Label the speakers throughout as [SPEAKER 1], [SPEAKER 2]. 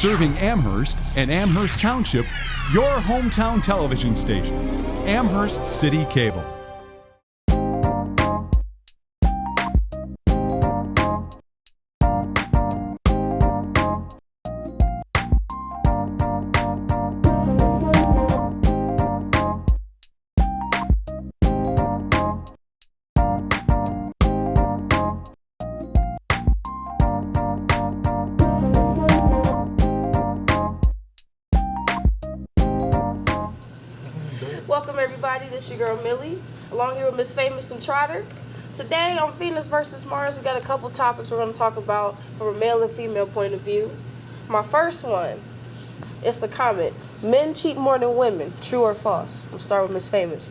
[SPEAKER 1] Serving Amherst and Amherst Township, your hometown television station, Amherst City Cable.
[SPEAKER 2] Welcome everybody, this is your girl Millie, along here with Miss Famous and Trotter. Today on Venus versus Mars, we got a couple topics we're going to talk about from a male and female point of view. My first one is the comment, men cheat more than women, true or false? We'll start with Miss Famous.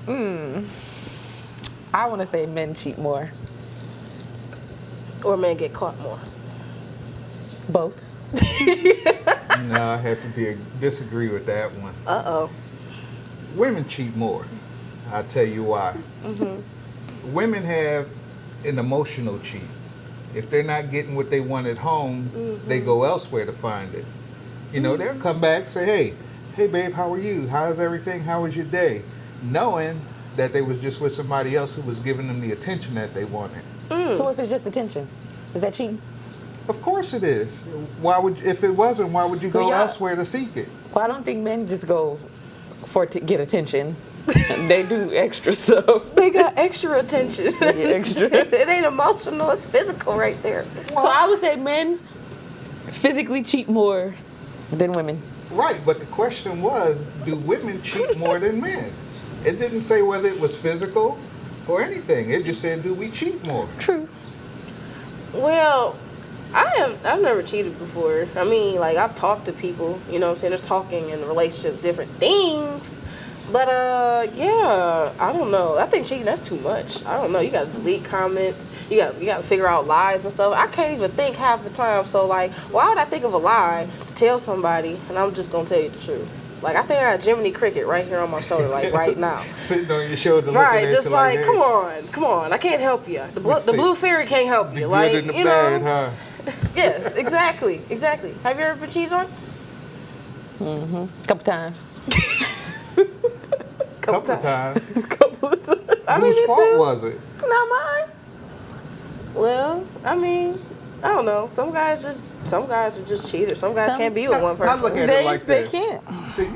[SPEAKER 3] I want to say men cheat more.
[SPEAKER 2] Or men get caught more.
[SPEAKER 3] Both.
[SPEAKER 4] No, I have to disagree with that one.
[SPEAKER 2] Uh-oh.
[SPEAKER 4] Women cheat more. I'll tell you why. Women have an emotional cheat. If they're not getting what they want at home, they go elsewhere to find it. You know, they'll come back, say, hey babe, how are you? How's everything? How was your day? Knowing that they was just with somebody else who was giving them the attention that they wanted.
[SPEAKER 3] So if it's just attention, is that cheating?
[SPEAKER 4] Of course it is. If it wasn't, why would you go
[SPEAKER 3] Yeah.
[SPEAKER 4] elsewhere to seek it?
[SPEAKER 3] Well, I don't think men just go to get attention. They do extra stuff.
[SPEAKER 2] They got extra attention.
[SPEAKER 3] Extra.
[SPEAKER 2] It ain't emotional, it's physical right there.
[SPEAKER 3] So I would say men physically cheat more than women.
[SPEAKER 4] Right, but the question was, do women cheat more than men? It didn't say whether it was physical or anything. It just said, do we cheat more?
[SPEAKER 3] True.
[SPEAKER 2] Well, I've never cheated before. I mean, like, I've talked to people, you know what I'm saying? There's talking in a relationship, different things. But, yeah, I don't know. I think cheating, that's too much. I don't know. You got to delete comments. You got to figure out lies and stuff. I can't even think half the time. So, like, why would I think of a lie to tell somebody and I'm just going to tell you the truth? Like, I think I got Jiminy Cricket right here on my shoulder, like, right now.
[SPEAKER 4] Sitting on your shoulder looking
[SPEAKER 2] Right,
[SPEAKER 4] at
[SPEAKER 2] just
[SPEAKER 4] you
[SPEAKER 2] like,
[SPEAKER 4] hey,
[SPEAKER 2] come on. I can't help you. The
[SPEAKER 4] Let's see.
[SPEAKER 2] blue fairy can't help
[SPEAKER 4] the
[SPEAKER 2] you.
[SPEAKER 4] good
[SPEAKER 2] Like,
[SPEAKER 4] and the
[SPEAKER 2] you
[SPEAKER 4] bad,
[SPEAKER 2] know.
[SPEAKER 4] huh?
[SPEAKER 2] Yes, exactly. Have you ever been cheated on?
[SPEAKER 3] Couple times.
[SPEAKER 4] Couple times.
[SPEAKER 3] Couple times.
[SPEAKER 2] I mean,
[SPEAKER 4] Whose
[SPEAKER 2] me
[SPEAKER 4] fault
[SPEAKER 2] too.
[SPEAKER 4] was it?
[SPEAKER 2] Not mine. Well, I mean, I don't know. Some guys are just cheaters. Some guys can't be with one person.
[SPEAKER 4] I look at it
[SPEAKER 3] They
[SPEAKER 4] like this.
[SPEAKER 3] can't.
[SPEAKER 4] See,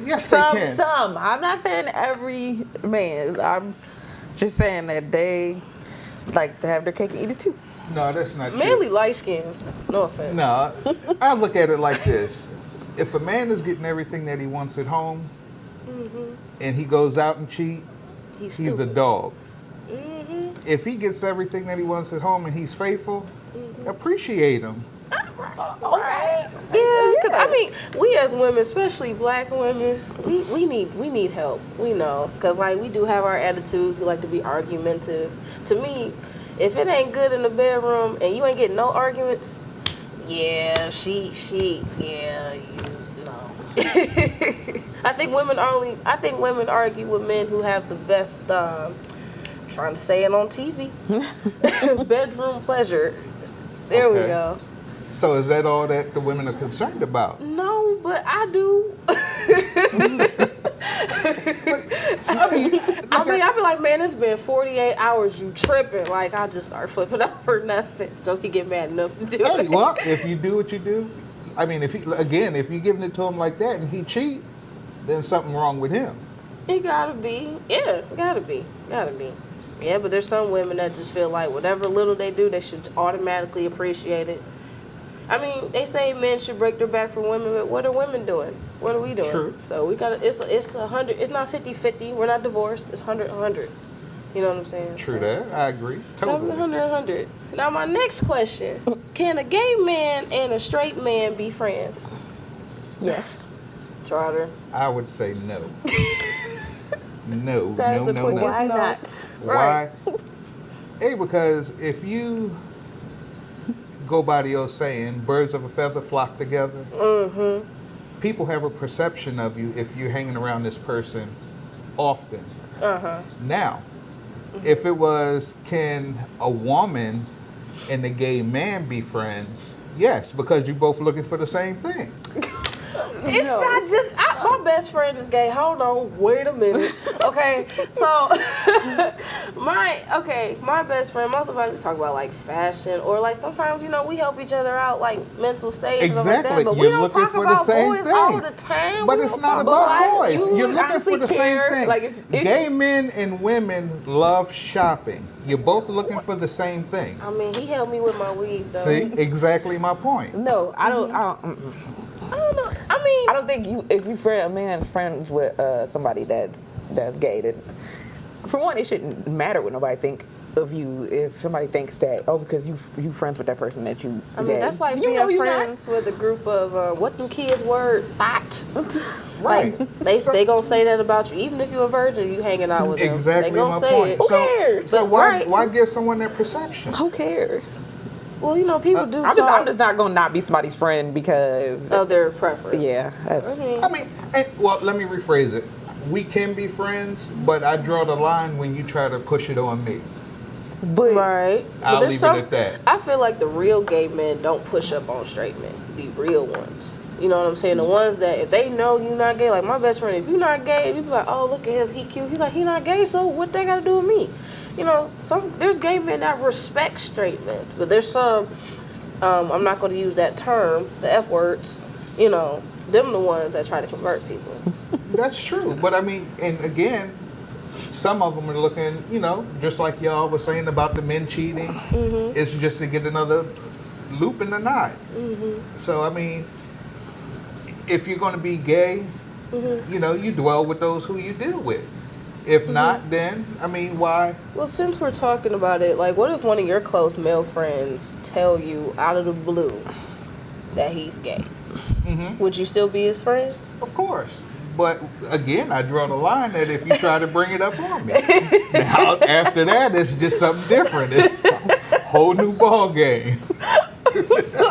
[SPEAKER 4] yes,
[SPEAKER 3] Some.
[SPEAKER 4] they can.
[SPEAKER 3] I'm not saying every man. I'm just saying that they like to have their cake and eat it too.
[SPEAKER 4] No, that's not true.
[SPEAKER 2] Mainly light skins. No offense.
[SPEAKER 4] No, I look at it like this. If a man is getting everything that he wants at home and he goes out and cheat, he's a dog. If he gets everything that he wants at home and he's faithful, appreciate him.
[SPEAKER 3] Okay.
[SPEAKER 2] Yeah, because I mean, we as women, especially black women, we need help. We know, because like we do have our attitudes. We like to be argumentative. To me, if it ain't good in the bedroom and you ain't getting no arguments, yeah, yeah, you know. I think women argue with men who have the best. Trying to say it on TV. Bedroom pleasure. There we
[SPEAKER 4] Okay.
[SPEAKER 2] go.
[SPEAKER 4] So is that all that the women are concerned about?
[SPEAKER 2] No, but I do. I be like, man, it's been 48 hours. You tripping? Like, I just start flipping out for nothing. Don't he get mad enough to do
[SPEAKER 4] Hey,
[SPEAKER 2] it?
[SPEAKER 4] well, if you do what you do, I mean, if you're giving it to him like that and he cheat, then something wrong with him.
[SPEAKER 2] It gotta be. Yeah, gotta be. Yeah, but there's some women that just feel like whatever little they do, they should automatically appreciate it. I mean, they say men should break their back for women, but what are women doing? What are we doing?
[SPEAKER 4] True.
[SPEAKER 2] So we gotta. It's 100. It's not 50-50. We're not divorced. It's 100-100. You know what I'm saying?
[SPEAKER 4] True that. I agree. Totally.
[SPEAKER 2] 100-100. Now my next question: can a gay man and a straight man be friends?
[SPEAKER 3] Yes.
[SPEAKER 2] Trotter.
[SPEAKER 4] I would say no. No.
[SPEAKER 2] That's the quickest
[SPEAKER 3] Why
[SPEAKER 2] no.
[SPEAKER 3] not?
[SPEAKER 4] Why? Hey, because if you go by the old saying, birds of a feather flock together, people have a perception of you if you're hanging around this person often. Now, if it was, can a woman and the gay man be friends, yes, because you're both looking for the same thing.
[SPEAKER 2] It's not just my best friend is gay. Hold on, wait a minute. Okay, so my best friend. Most of us we talk about like fashion or like sometimes we help each other out like mental state and stuff like
[SPEAKER 4] Exactly.
[SPEAKER 2] that. But we
[SPEAKER 4] You're
[SPEAKER 2] don't
[SPEAKER 4] looking
[SPEAKER 2] talk
[SPEAKER 4] for the
[SPEAKER 2] about
[SPEAKER 4] same
[SPEAKER 2] boys
[SPEAKER 4] thing.
[SPEAKER 2] all the time.
[SPEAKER 4] But
[SPEAKER 2] We
[SPEAKER 4] it's
[SPEAKER 2] don't
[SPEAKER 4] not
[SPEAKER 2] talk
[SPEAKER 4] about
[SPEAKER 2] like,
[SPEAKER 4] boys.
[SPEAKER 3] you
[SPEAKER 4] You're
[SPEAKER 3] would
[SPEAKER 4] looking for
[SPEAKER 3] honestly
[SPEAKER 4] the
[SPEAKER 3] care,
[SPEAKER 4] same thing.
[SPEAKER 3] like, if-
[SPEAKER 4] Gay men and women love shopping. You're both looking for the same thing.
[SPEAKER 2] I mean, he helped me with my weave though.
[SPEAKER 4] See, exactly my point.
[SPEAKER 3] No, I don't.
[SPEAKER 2] I don't know. I mean,
[SPEAKER 3] I don't think if a man's friends with somebody that's gay, then for one, it shouldn't matter what nobody think of you. If somebody thinks that because you friends with that person that you
[SPEAKER 2] I mean,
[SPEAKER 3] gay.
[SPEAKER 2] that's like
[SPEAKER 3] you know
[SPEAKER 2] being
[SPEAKER 3] you're not.
[SPEAKER 2] friends with a group of what them kids word thought.
[SPEAKER 4] Right.
[SPEAKER 2] Like they gonna say that about you, even if you're a virgin. You hanging out with them,
[SPEAKER 4] Exactly
[SPEAKER 2] they gonna
[SPEAKER 4] my
[SPEAKER 2] say
[SPEAKER 4] point.
[SPEAKER 2] it.
[SPEAKER 3] Who cares?
[SPEAKER 4] So
[SPEAKER 2] But
[SPEAKER 4] why
[SPEAKER 2] right.
[SPEAKER 4] why give someone that perception?
[SPEAKER 3] Who cares?
[SPEAKER 2] Well, people do
[SPEAKER 3] I'm
[SPEAKER 2] talk
[SPEAKER 3] just not gonna not be somebody's friend because
[SPEAKER 2] of their preference.
[SPEAKER 3] yeah, that's.
[SPEAKER 2] I mean,
[SPEAKER 4] Well, let me rephrase it. We can be friends, but I draw the line when you try to push it on me.
[SPEAKER 3] But
[SPEAKER 4] I'll
[SPEAKER 2] right. But there's
[SPEAKER 4] leave it at that.
[SPEAKER 2] I feel like the real gay men don't push up on straight men. The real ones. You know what I'm saying? The ones that if they know you're not gay, like my best friend, if you're not gay, you be like, oh look at him, he cute. He's like, he not gay, so what they got to do with me? There's gay men that respect straight men, but there's some. I'm not going to use that term, the F words. Them the ones that try to convert people.
[SPEAKER 4] That's true. But I mean, and again, some of them are looking, just like y'all was saying about the men cheating.
[SPEAKER 2] Mm-hmm.
[SPEAKER 4] It's just to get another loop in the knot. So, I mean, if you're going to be gay, you dwell with those who you deal with. If not, then, I mean, why?
[SPEAKER 2] Well, since we're talking about it, like, what if one of your close male friends tell you out of the blue that he's gay? Would you still be his friend?
[SPEAKER 4] Of course. But again, I draw the line that if you try to bring it up on me, now after that, it's just something different. It's a whole new ball game.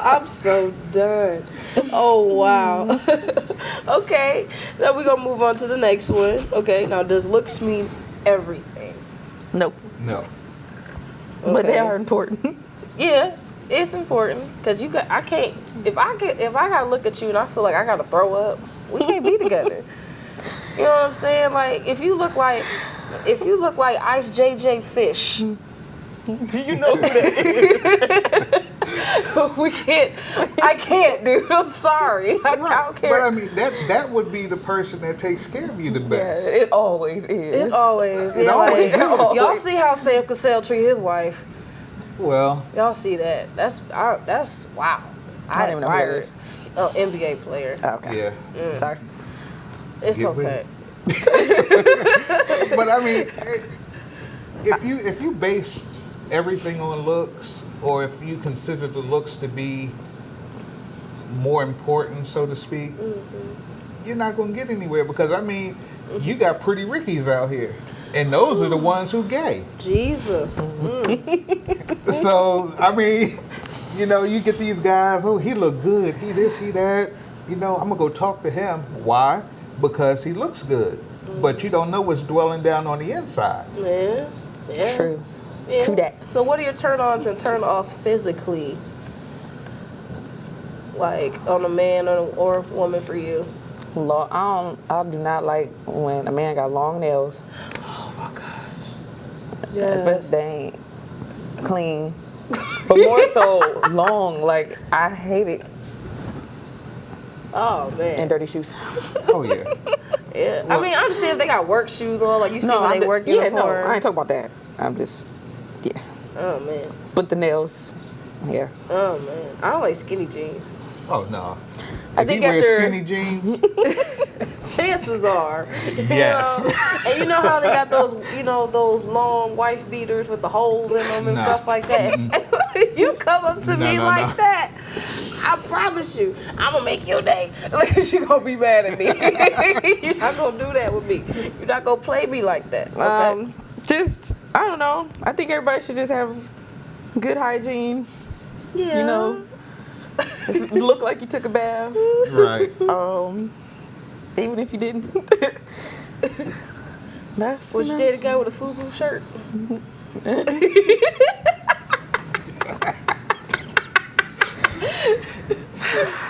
[SPEAKER 2] I'm so done. Oh, wow. Okay, now we're going to move on to the next one. Okay, now does looks mean everything?
[SPEAKER 3] nope.
[SPEAKER 4] No.
[SPEAKER 3] But they
[SPEAKER 2] Okay.
[SPEAKER 3] are important.
[SPEAKER 2] Yeah, it's important because I can't. If I gotta look at you and I feel like I gotta throw up, we can't be together. You know what I'm saying? Like if you look like Ice JJ Fish,
[SPEAKER 3] Do you know who that is?
[SPEAKER 2] we can't. I can't, dude. I'm sorry. I don't care.
[SPEAKER 4] But I mean, that would be the person that takes care of you the
[SPEAKER 3] Yeah,
[SPEAKER 4] best.
[SPEAKER 3] it always is.
[SPEAKER 2] it always.
[SPEAKER 4] It
[SPEAKER 2] Yeah,
[SPEAKER 4] always
[SPEAKER 2] like,
[SPEAKER 4] is.
[SPEAKER 2] y'all see how Sam Cassell treat his wife.
[SPEAKER 4] Well,
[SPEAKER 2] Y'all see that? That's wow.
[SPEAKER 3] I don't even know who that
[SPEAKER 2] admire
[SPEAKER 3] is.
[SPEAKER 2] it. Oh, NBA player.
[SPEAKER 3] Oh, okay.
[SPEAKER 4] yeah.
[SPEAKER 3] Sorry.
[SPEAKER 2] It's
[SPEAKER 4] Get with
[SPEAKER 2] okay.
[SPEAKER 4] But I mean, if you base everything on looks, or if you consider the looks to be more important, so to speak, you're not going to get anywhere. Because I mean, you got pretty Rickies out here, and those are the ones who gay.
[SPEAKER 2] Jesus.
[SPEAKER 4] So I mean, you get these guys. Oh, he look good. He this, he that. I'm gonna go talk to him. Why? Because he looks good. But you don't know what's dwelling down on the inside.
[SPEAKER 2] Yeah.
[SPEAKER 3] True.
[SPEAKER 2] Yeah.
[SPEAKER 3] True that.
[SPEAKER 2] So what are your turn-ons and turn-offs physically? Like on a man or woman for you?
[SPEAKER 3] I do not like when a man got long nails. Especially they ain't clean. But more so long. Like I hate it.
[SPEAKER 2] Oh man.
[SPEAKER 3] And dirty shoes.
[SPEAKER 4] Oh yeah.
[SPEAKER 2] Yeah. I mean, I understand if they got work shoes on, like you see when they work
[SPEAKER 3] yeah, no,
[SPEAKER 2] uniform.
[SPEAKER 3] I ain't talking about that. I'm just yeah.
[SPEAKER 2] Oh man.
[SPEAKER 3] But the nails, yeah.
[SPEAKER 2] Oh man. I don't like skinny jeans.
[SPEAKER 4] Oh no.
[SPEAKER 3] I
[SPEAKER 4] If
[SPEAKER 3] think
[SPEAKER 4] you wear
[SPEAKER 3] after-
[SPEAKER 4] skinny jeans,
[SPEAKER 2] Chances are.
[SPEAKER 4] yes.
[SPEAKER 2] And you know how they got those, those long wife beaters with the holes in them and
[SPEAKER 4] Nah.
[SPEAKER 2] stuff like that. If you come up to
[SPEAKER 4] No,
[SPEAKER 2] me
[SPEAKER 4] no,
[SPEAKER 2] like
[SPEAKER 4] no.
[SPEAKER 2] that, I promise you, I'm gonna make your day. Look, you gonna be mad at me. You're not gonna do that with me. You're not gonna play me like that. Okay?
[SPEAKER 3] Just I don't know. I think everybody should just have good hygiene.
[SPEAKER 2] yeah.
[SPEAKER 3] Just look like you took a bath.
[SPEAKER 4] Right.
[SPEAKER 3] Even if you didn't. That's
[SPEAKER 2] Would you date a guy with a FUBU shirt?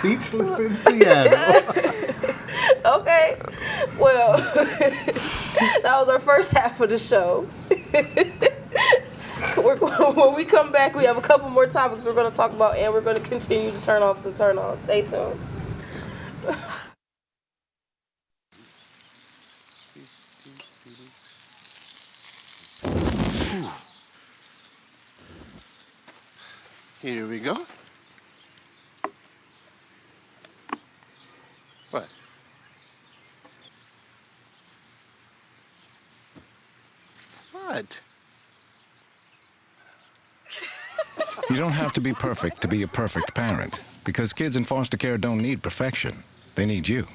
[SPEAKER 4] speechless in Seattle.
[SPEAKER 2] Okay. Well, that was our first half of the show. When we come back, we have a couple more topics we're going to talk about, and we're going to continue to turn offs and turn ons. Stay tuned.
[SPEAKER 5] Here we go. What? What?
[SPEAKER 6] You don't have to be perfect to be a perfect parent, because kids in foster care don't need perfection. They need you.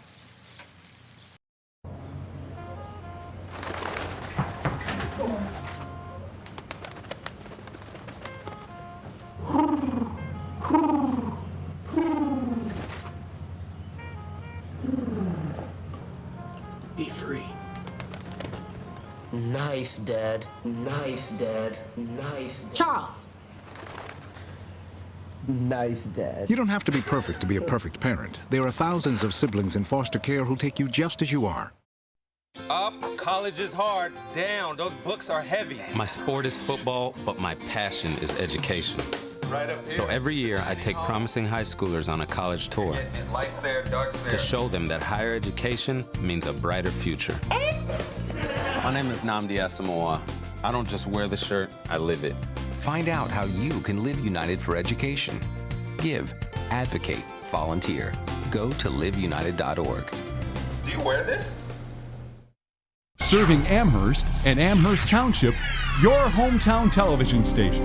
[SPEAKER 5] Be free.
[SPEAKER 7] Nice, Dad. Nice, Dad. Nice.
[SPEAKER 8] Charles.
[SPEAKER 7] Nice, Dad.
[SPEAKER 6] You don't have to be perfect to be a perfect parent. There are thousands of siblings in foster care who'll take you just as you are.
[SPEAKER 9] Up, college is hard. Down, those books are heavy.
[SPEAKER 10] My sport is football, but my passion is education.
[SPEAKER 9] Right up here.
[SPEAKER 10] So every year, I take promising high schoolers on a college tour
[SPEAKER 9] And lights there, darks there.
[SPEAKER 10] to show them that higher education means a brighter future. My name is Nnamdi Asamoah. I don't just wear the shirt, I live it.
[SPEAKER 11] Find out how you can live United for Education. Give, advocate, volunteer. Go to liveunited.org.
[SPEAKER 9] Do you wear this?
[SPEAKER 1] Serving Amherst and Amherst Township, your hometown television station,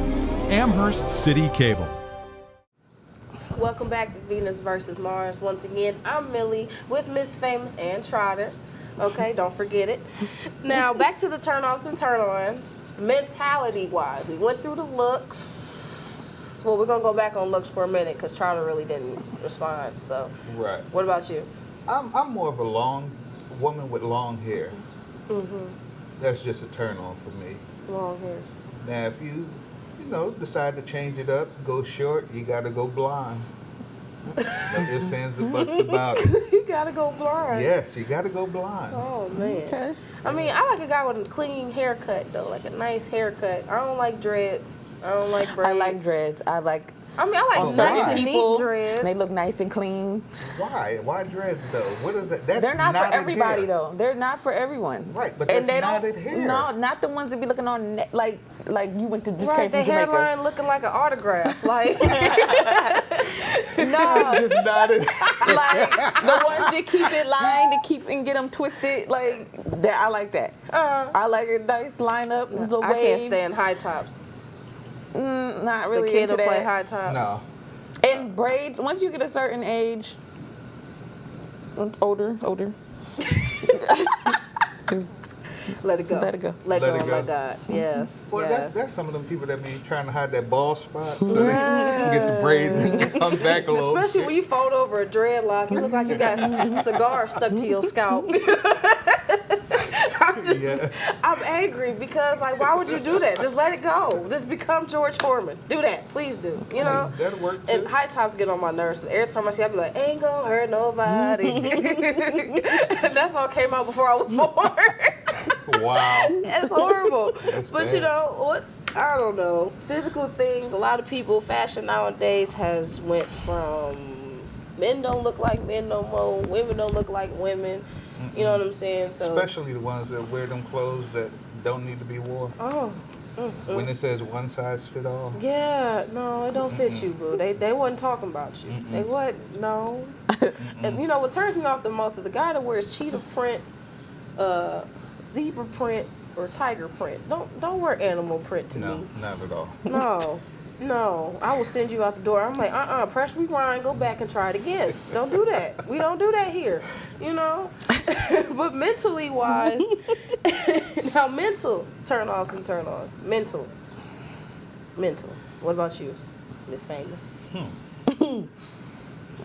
[SPEAKER 1] Amherst City Cable.
[SPEAKER 2] Welcome back to Venus versus Mars. Once again, I'm Millie with Miss Famous and Trotter. Okay, don't forget it. Now, back to the turn-offs and turn-ons. Mentality-wise, we went through the looks. Well, we're going to go back on looks for a minute because Trotter really didn't respond. So,
[SPEAKER 4] Right.
[SPEAKER 2] what about you?
[SPEAKER 4] I'm more of a long woman with long hair.
[SPEAKER 2] Mm-hmm.
[SPEAKER 4] That's just a turn on for me.
[SPEAKER 2] Long hair.
[SPEAKER 4] Now, if you decide to change it up, go short, you got to go blonde. No ifs, ands, or buts about it.
[SPEAKER 2] You got to go blonde.
[SPEAKER 4] Yes, you got to go blonde.
[SPEAKER 2] Oh, man.
[SPEAKER 3] Okay.
[SPEAKER 2] I mean, I like a guy with a clean haircut, though, like a nice haircut. I don't like dreads. I don't like braids.
[SPEAKER 3] I like dreads. I like
[SPEAKER 2] on
[SPEAKER 4] Oh,
[SPEAKER 2] nice
[SPEAKER 4] why?
[SPEAKER 2] and
[SPEAKER 3] people.
[SPEAKER 2] neat dreads.
[SPEAKER 3] They look nice and clean.
[SPEAKER 4] Why? Why dreads though? What is that? That's
[SPEAKER 3] They're not for
[SPEAKER 4] knotted
[SPEAKER 3] everybody
[SPEAKER 4] hair.
[SPEAKER 3] though. They're not for everyone.
[SPEAKER 4] Right, but
[SPEAKER 3] and
[SPEAKER 4] that's
[SPEAKER 3] they
[SPEAKER 4] knotted
[SPEAKER 3] don't.
[SPEAKER 4] hair.
[SPEAKER 3] No, not the ones that be looking on like you went to just
[SPEAKER 2] Right,
[SPEAKER 3] came
[SPEAKER 2] the
[SPEAKER 3] from Jamaica.
[SPEAKER 2] hairline looking like an autograph. Like,
[SPEAKER 3] No,
[SPEAKER 4] Just knotted.
[SPEAKER 3] like the ones that keep it lined, that keep and get them twisted. Like that, I like that. I like a nice lineup, little
[SPEAKER 2] I
[SPEAKER 3] waves.
[SPEAKER 2] can't stand high tops.
[SPEAKER 3] Not really
[SPEAKER 2] The kid
[SPEAKER 3] into
[SPEAKER 2] will play
[SPEAKER 3] that.
[SPEAKER 2] high tops.
[SPEAKER 4] No.
[SPEAKER 3] And braids. Once you get a certain age, older.
[SPEAKER 2] Let it go.
[SPEAKER 3] Let it go.
[SPEAKER 2] Let
[SPEAKER 4] Let
[SPEAKER 2] go.
[SPEAKER 4] it
[SPEAKER 2] Oh
[SPEAKER 4] go.
[SPEAKER 2] my God. Yes.
[SPEAKER 4] Well,
[SPEAKER 2] yes.
[SPEAKER 4] that's some of them people that be trying to hide that bald spot so they can get the braids and come back a little.
[SPEAKER 2] Especially when you fold over a dreadlock, you look like you got cigars stuck to your scalp. I'm angry because, like, why would you do that? Just let it go. Just become George Foreman. Do that. Please do. You know?
[SPEAKER 4] That'll work too.
[SPEAKER 2] And high tops get on my nerves because every time I see it, I be like, ain't gonna hurt nobody. And that song came out before I was born.
[SPEAKER 4] Wow.
[SPEAKER 2] It's horrible.
[SPEAKER 4] That's
[SPEAKER 2] But
[SPEAKER 4] bad.
[SPEAKER 2] you know what? I don't know. Physical things. A lot of people. Fashion nowadays has went from men don't look like men no more. Women don't look like women. You know what I'm saying? So.
[SPEAKER 4] Especially the ones that wear them clothes that don't need to be worn.
[SPEAKER 2] Oh.
[SPEAKER 4] When it says one size fit all.
[SPEAKER 2] Yeah, no, it don't fit you, boo. They wasn't talking about you. They what? No. And you know what turns me off the most is a guy that wears cheetah print, zebra print, or tiger print. Don't wear animal print to
[SPEAKER 4] No,
[SPEAKER 2] me.
[SPEAKER 4] not at all.
[SPEAKER 2] No, I will send you out the door. I'm like, press rewind, go back and try it again. Don't do that. We don't do that here, you know? But mentally wise, now mental turn-offs and turn-ons. Mental. What about you, Miss Famous?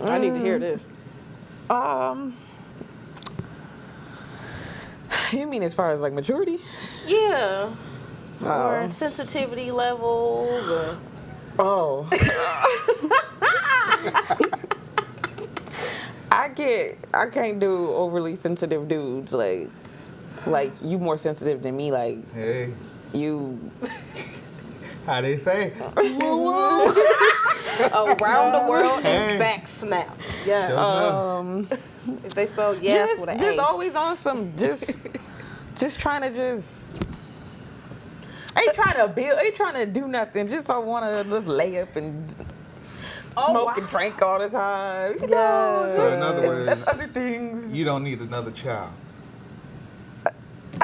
[SPEAKER 2] I need to hear this.
[SPEAKER 3] You mean as far as like maturity?
[SPEAKER 2] Yeah. Or sensitivity levels, or...
[SPEAKER 3] Oh. can't do overly sensitive dudes. Like you more sensitive than me. Like
[SPEAKER 4] Hey,
[SPEAKER 3] you.
[SPEAKER 4] how they say?
[SPEAKER 2] Around the world
[SPEAKER 4] Hey.
[SPEAKER 2] and back snap. Yeah.
[SPEAKER 4] Sure enough.
[SPEAKER 2] If they spell yes with an
[SPEAKER 3] Just
[SPEAKER 2] A.
[SPEAKER 3] always on some just trying to ain't trying to build, ain't trying to do nothing. Just I want to just lay up and smoke and drink all the time. You know,
[SPEAKER 4] So in other words,
[SPEAKER 3] that's other things.
[SPEAKER 4] you don't need another child.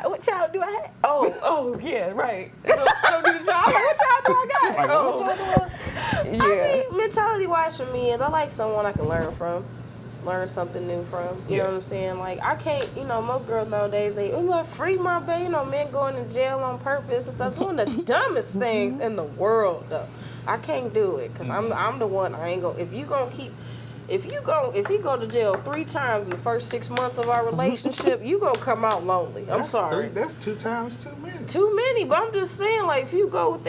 [SPEAKER 3] What child do I have? Oh yeah, right. I don't need a child. What child do I got?
[SPEAKER 2] I mean, mentality-wise for me is I like someone I can learn something new from. You know what I'm saying? Like, I can't, most girls nowadays, they, free my baby. Men going to jail on purpose and stuff, doing the dumbest things in the world, though. I can't do it, because I'm the one, I ain't if you go to jail 3 times in the first 6 months of our relationship, you gonna come out lonely. I'm sorry.
[SPEAKER 4] That's 2 times too many.
[SPEAKER 2] Too many, but I'm just saying, like, if you go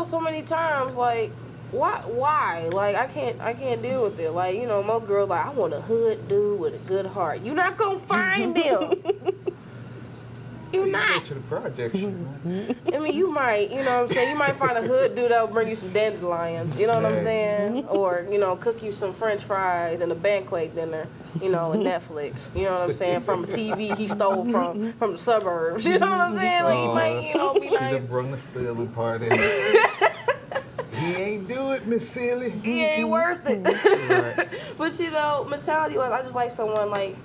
[SPEAKER 2] so many times, like, why? Like, I can't deal with it. Like, most girls like, I want a hood dude with a good heart. You're not gonna find them. You're not.
[SPEAKER 4] Go to the projects, man.
[SPEAKER 2] I mean, you might, you know what I'm saying? You might find a hood dude that'll bring you some dandelions, you know what I'm saying? Or, cook you some french fries and a banquet dinner, and Netflix, you know what I'm saying? From a TV he stole from the suburbs, you know what I'm saying? Like, he might, be nice.
[SPEAKER 4] She done brung the stealing part in. He ain't do it, Miss Silly.
[SPEAKER 2] He ain't worth it.
[SPEAKER 4] Right.
[SPEAKER 2] But, mentality-wise, I just like someone, like,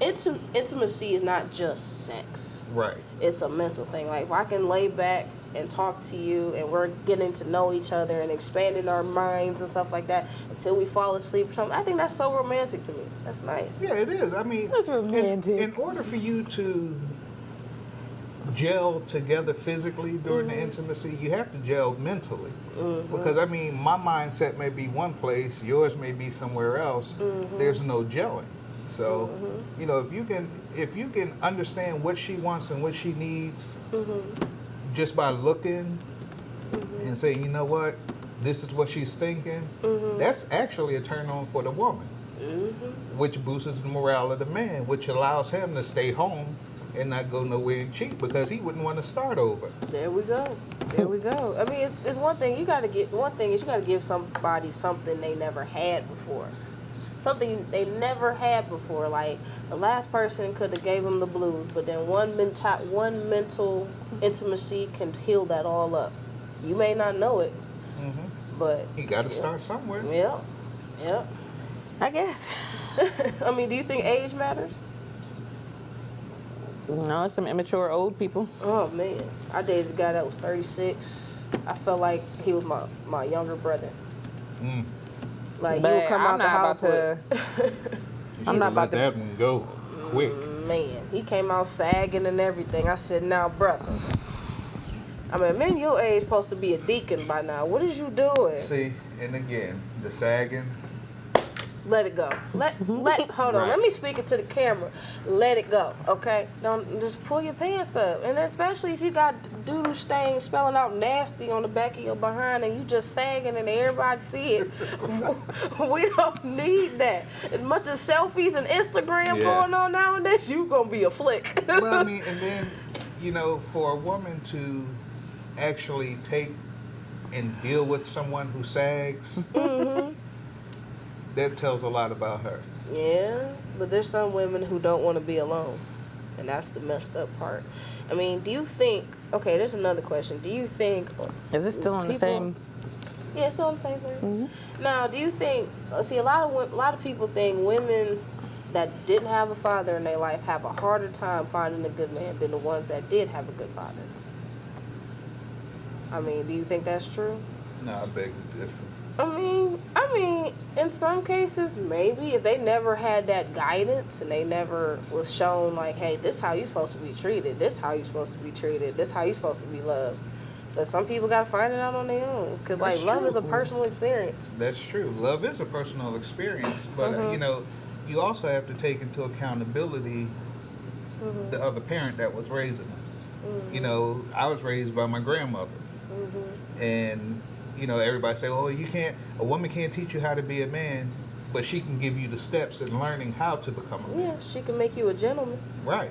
[SPEAKER 2] intimacy is not just sex.
[SPEAKER 4] Right.
[SPEAKER 2] It's a mental thing. Like, if I can lay back and talk to you and we're getting to know each other and expanding our minds and stuff like that until we fall asleep or something, I think that's so romantic to me. That's nice.
[SPEAKER 4] Yeah, it is. I mean,
[SPEAKER 3] That's romantic.
[SPEAKER 4] In order for you to gel together physically during the intimacy, you have to gel mentally. Because, I mean, my mindset may be one place, yours may be somewhere else. There's no gelling. So, if you can understand what she wants and what she needs just by looking and say, you know what, this is what she's thinking, that's actually a turn on for the woman, which boosts the morale of the man, which allows him to stay home and not go nowhere and cheat because he wouldn't want to start over.
[SPEAKER 2] There we go. There we go. I mean, it's one thing you got to get. One thing is you got to give somebody something they never had before. Something they never had before. Like, the last person could have gave them the blues, but then one mental intimacy can heal that all up. You may not know it, but
[SPEAKER 4] He got to start somewhere.
[SPEAKER 2] Yeah.
[SPEAKER 3] I guess.
[SPEAKER 2] I mean, do you think age matters?
[SPEAKER 3] No, it's some immature old people.
[SPEAKER 2] Oh man, I dated a guy that was 36. I felt like he was my younger brother. Like, he would come out the house
[SPEAKER 3] I'm not about to.
[SPEAKER 4] Let that one go quick.
[SPEAKER 2] Man, he came out sagging and everything. I said, now, brother. I mean, men your age supposed to be a deacon by now. What is you doing?
[SPEAKER 4] See, and again, the sagging.
[SPEAKER 2] Let it go. Hold on.
[SPEAKER 4] Right.
[SPEAKER 2] Let me speak it to the camera. Let it go, okay? Don't just pull your pants up. And especially if you got doo-doo stains spelling out nasty on the back of your behind and you just sagging and everybody see it. We don't need that. As much as selfies and Instagram going on nowadays, you gonna be a flick.
[SPEAKER 4] Well, I mean, and then, for a woman to actually take and deal with someone who sags, that tells a lot about her.
[SPEAKER 2] Yeah, but there's some women who don't want to be alone, and that's the messed up part. I mean, do you think? Okay, there's another question. Do you think?
[SPEAKER 3] Is it still on the same?
[SPEAKER 2] Yeah, it's still on the same thing. Now, do you think? See, a lot of people think women that didn't have a father in their life have a harder time finding a good man than the ones that did have a good father. I mean, do you think that's true?
[SPEAKER 4] No, I beg to differ.
[SPEAKER 2] I mean, in some cases, maybe if they never had that guidance and they never was shown like, hey, this is how you're supposed to be treated, this is how you're supposed to be treated, this is how you're supposed to be loved. But some people got to find it out on their own because, like, love is a personal experience.
[SPEAKER 4] That's true. Love is a personal experience, but you also have to take into accountability the other parent that was raising them. I was raised by my grandmother, and everybody say, "Oh, a woman can't teach you how to be a man." but she can give you the steps in learning how to become a man.
[SPEAKER 2] Yeah, she can make you a gentleman.
[SPEAKER 4] Right.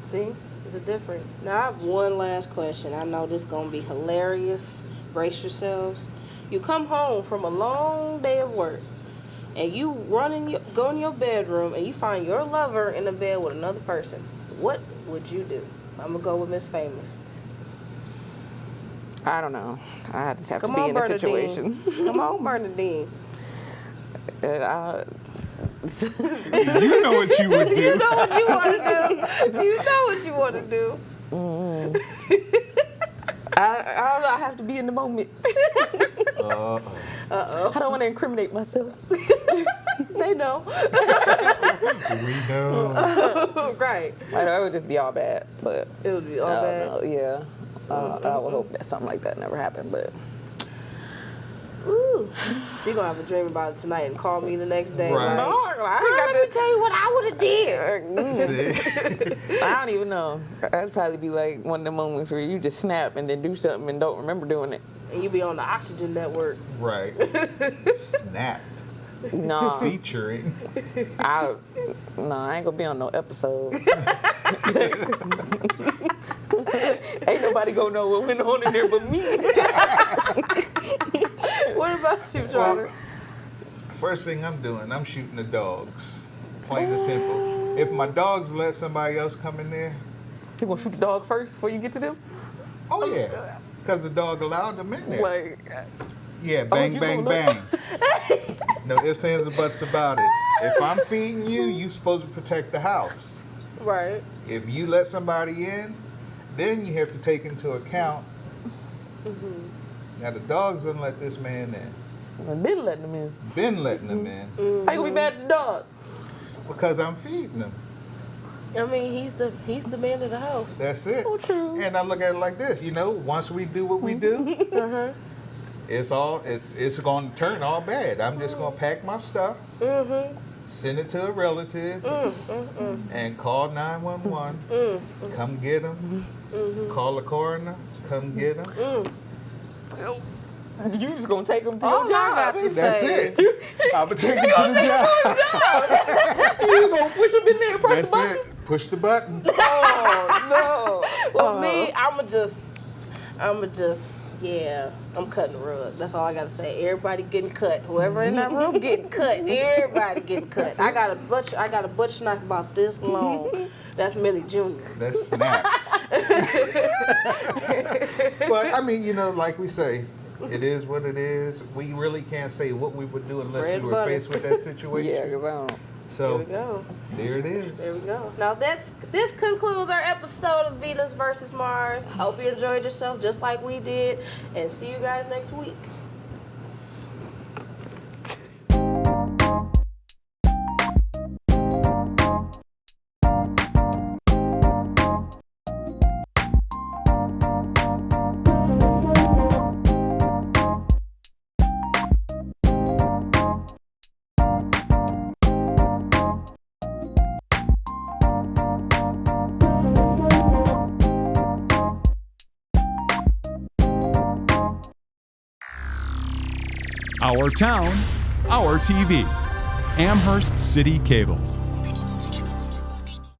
[SPEAKER 2] See, there's a difference. Now I have one last question. I know this is gonna be hilarious. Brace yourselves. You come home from a long day of work, and you go in your bedroom, and you find your lover in the bed with another person. What would you do? I'm gonna go with Miss Famous.
[SPEAKER 3] I don't know. I just have
[SPEAKER 2] Come
[SPEAKER 3] to be
[SPEAKER 2] on,
[SPEAKER 3] in a
[SPEAKER 2] Bernadine.
[SPEAKER 3] situation.
[SPEAKER 2] Come on, Bernadine.
[SPEAKER 1] You know what you would do.
[SPEAKER 2] You know what you want to do. You know what you want to do.
[SPEAKER 3] I don't know. I have to be in the moment.
[SPEAKER 2] Uh-oh.
[SPEAKER 3] I don't want to incriminate myself.
[SPEAKER 2] They know.
[SPEAKER 4] We know.
[SPEAKER 2] Right.
[SPEAKER 3] Like, it would just be all bad, but
[SPEAKER 2] It would be all
[SPEAKER 3] I
[SPEAKER 2] bad.
[SPEAKER 3] don't know. Yeah. I would hope that something like that never happened, but
[SPEAKER 2] Ooh. She gonna have a dream about it tonight and call me the next day.
[SPEAKER 4] Right.
[SPEAKER 2] Like,
[SPEAKER 3] no, I
[SPEAKER 2] girl,
[SPEAKER 3] ain't
[SPEAKER 2] let
[SPEAKER 3] got
[SPEAKER 2] me tell you what I would have did.
[SPEAKER 4] See?
[SPEAKER 3] I don't even know. That'd probably be like one of the moments where you just snap and then do something and don't remember doing it.
[SPEAKER 2] And you be on the Oxygen Network.
[SPEAKER 4] Right. Snapped.
[SPEAKER 3] No,
[SPEAKER 4] Featuring.
[SPEAKER 3] I ain't gonna be on no episode. Ain't nobody gonna know what went on in there but me.
[SPEAKER 2] What about you, Jordan?
[SPEAKER 4] Well, first thing I'm doing, I'm shooting the dogs. Plain and simple. If my dogs let somebody else come in there,
[SPEAKER 3] You gonna shoot the dog first before you get to them?
[SPEAKER 4] oh yeah. Because the dog allowed them in there.
[SPEAKER 3] Like,
[SPEAKER 4] Yeah, bang,
[SPEAKER 3] you
[SPEAKER 4] bang,
[SPEAKER 3] gonna
[SPEAKER 4] bang. No ifs, ands, or buts about it. If I'm feeding you, you supposed to protect the house.
[SPEAKER 2] Right.
[SPEAKER 4] If you let somebody in, then you have to take into account. Now the dogs didn't let this man in.
[SPEAKER 3] I've been letting them in.
[SPEAKER 4] Been letting them in
[SPEAKER 3] How you gonna be mad at the dog?
[SPEAKER 4] because I'm feeding them.
[SPEAKER 2] I mean, he's the man of the house.
[SPEAKER 4] That's it.
[SPEAKER 3] Oh, true.
[SPEAKER 4] And I look at it like this, once we do what we do, it's going to turn all bad. I'm just going to pack my stuff, send it to a relative, and call 911. Come get them. Call the coroner. Come get them.
[SPEAKER 3] You just gonna take them to
[SPEAKER 2] All
[SPEAKER 3] your
[SPEAKER 2] I got
[SPEAKER 3] job.
[SPEAKER 2] to
[SPEAKER 4] That's
[SPEAKER 2] say.
[SPEAKER 4] it. I'm going to take them to the job.
[SPEAKER 3] You gonna push them in there and press
[SPEAKER 4] That's
[SPEAKER 3] the button?
[SPEAKER 4] it. Push the button.
[SPEAKER 3] Oh
[SPEAKER 2] Well, me, I'ma just, yeah, I'm cutting the rug. That's all I gotta say. Everybody getting cut. Whoever in that room getting cut. Everybody getting cut. I got a butcher knife about this long. That's Millie Jr.
[SPEAKER 4] That's snap. But I mean, like we say, it is what it is. We really can't say what we would do unless
[SPEAKER 2] Bread
[SPEAKER 4] we
[SPEAKER 2] and
[SPEAKER 4] were
[SPEAKER 2] butter.
[SPEAKER 4] faced with that situation.
[SPEAKER 3] Yeah, because I don't.
[SPEAKER 2] There we
[SPEAKER 4] So
[SPEAKER 2] go.
[SPEAKER 4] there it is.
[SPEAKER 2] There we go. Now this concludes our episode of Venus versus Mars. Hope you enjoyed yourself just like we did, and see you guys next week.
[SPEAKER 1] Our town, our TV. Amherst City Cable.